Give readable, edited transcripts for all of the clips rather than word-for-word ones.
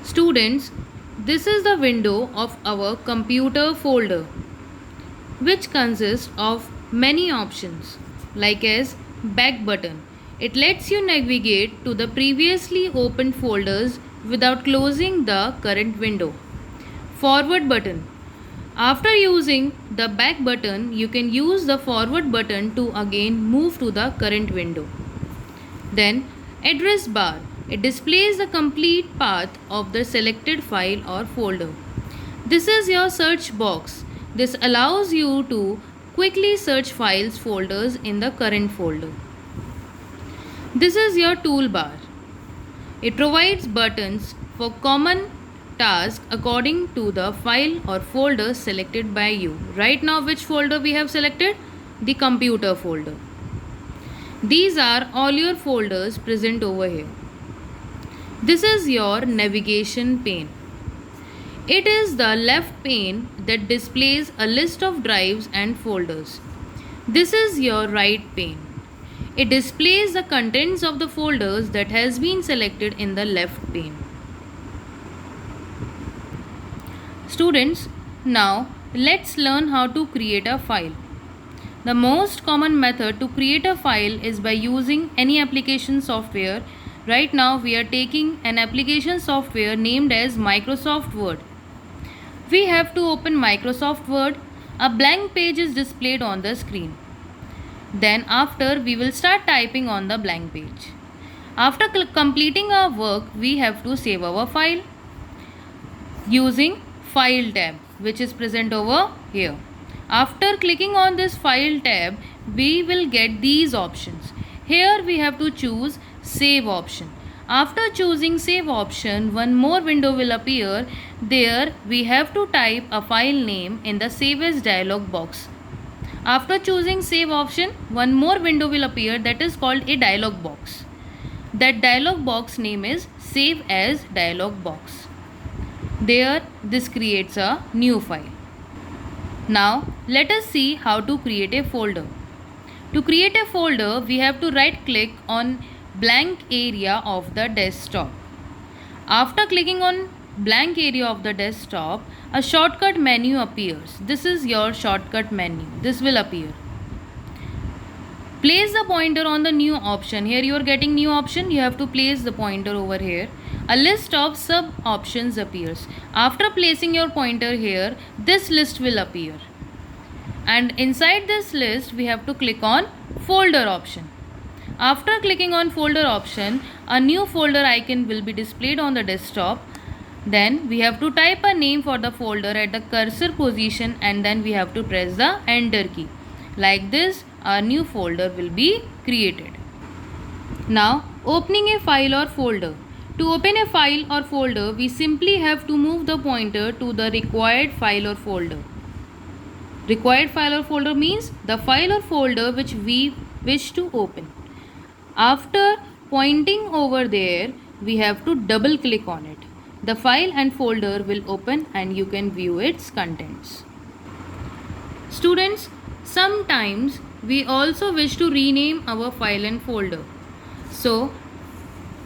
Students, this is the window of our computer folder, which consists of many options like as back button. It lets you navigate to the previously opened folders without closing the current window. Forward button. After using the back button, you can use the forward button to again move to the current window. Then address bar. It displays the complete path of the selected file or folder. This is your search box. This allows you to quickly search files folders in the current folder. This is your toolbar. It provides buttons for common tasks according to the file or folder selected by you. Right now, which folder we have selected? The computer folder. These are all your folders present over here. This is your navigation pane. It is the left pane that displays a list of drives and folders. This is your right pane. It displays the contents of the folders that has been selected in the left pane. Students, now let's learn how to create a file. The most common method to create a file is by using any application software. Right now we are taking an application software named as Microsoft Word. We have to open Microsoft Word. A blank page is displayed on the screen. Then after we will start typing on the blank page. After completing our work, we have to save our file using File tab, which is present over here. After clicking on this File tab, we will get these options. Here we have to choose Save option. After choosing Save option, one more window will appear. There we have to type a file name in the Save As dialog box. After choosing Save option, one more window will appear that is called a dialog box. That dialog box name is Save As dialog box. There this creates a new file. Now let us see how to create a folder. To create a folder, we have to right click on blank area of the desktop. After clicking on blank area of the desktop, a shortcut menu appears. This is your shortcut menu. This will appear. Place the pointer on the new option. Here you are getting new option. You have to place the pointer over here. A list of sub options appears. After placing your pointer here, this list will appear. And inside this list, we have to click on folder option. After clicking on folder option, a new folder icon will be displayed on the desktop. Then we have to type a name for the folder at the cursor position and then we have to press the enter key. Like this, a new folder will be created. Now, opening a file or folder. To open a file or folder, we simply have to move the pointer to the required file or folder. Required file or folder means the file or folder which we wish to open. After pointing over there, we have to double click on it. The file and folder will open and you can view its contents. Students, sometimes we also wish to rename our file and folder. So,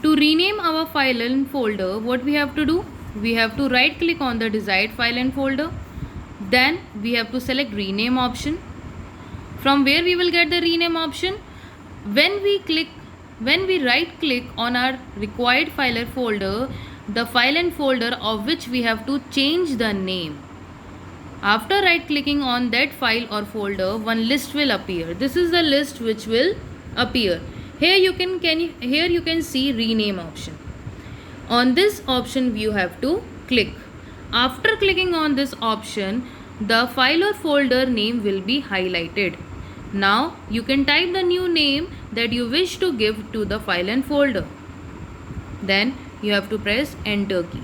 to rename our file and folder, what we have to do? We have to right click on the desired file and folder. Then we have to select rename option. From where we will get the rename option? When we right click on our required file or folder, the file and folder of which we have to change the name. After right clicking on that file or folder, one list will appear. This is the list which will appear. Here you can see rename option. On this option you have to click. After clicking on this option, the file or folder name will be highlighted. Now you can type the new name that you wish to give to the file and folder. Then you have to press enter key.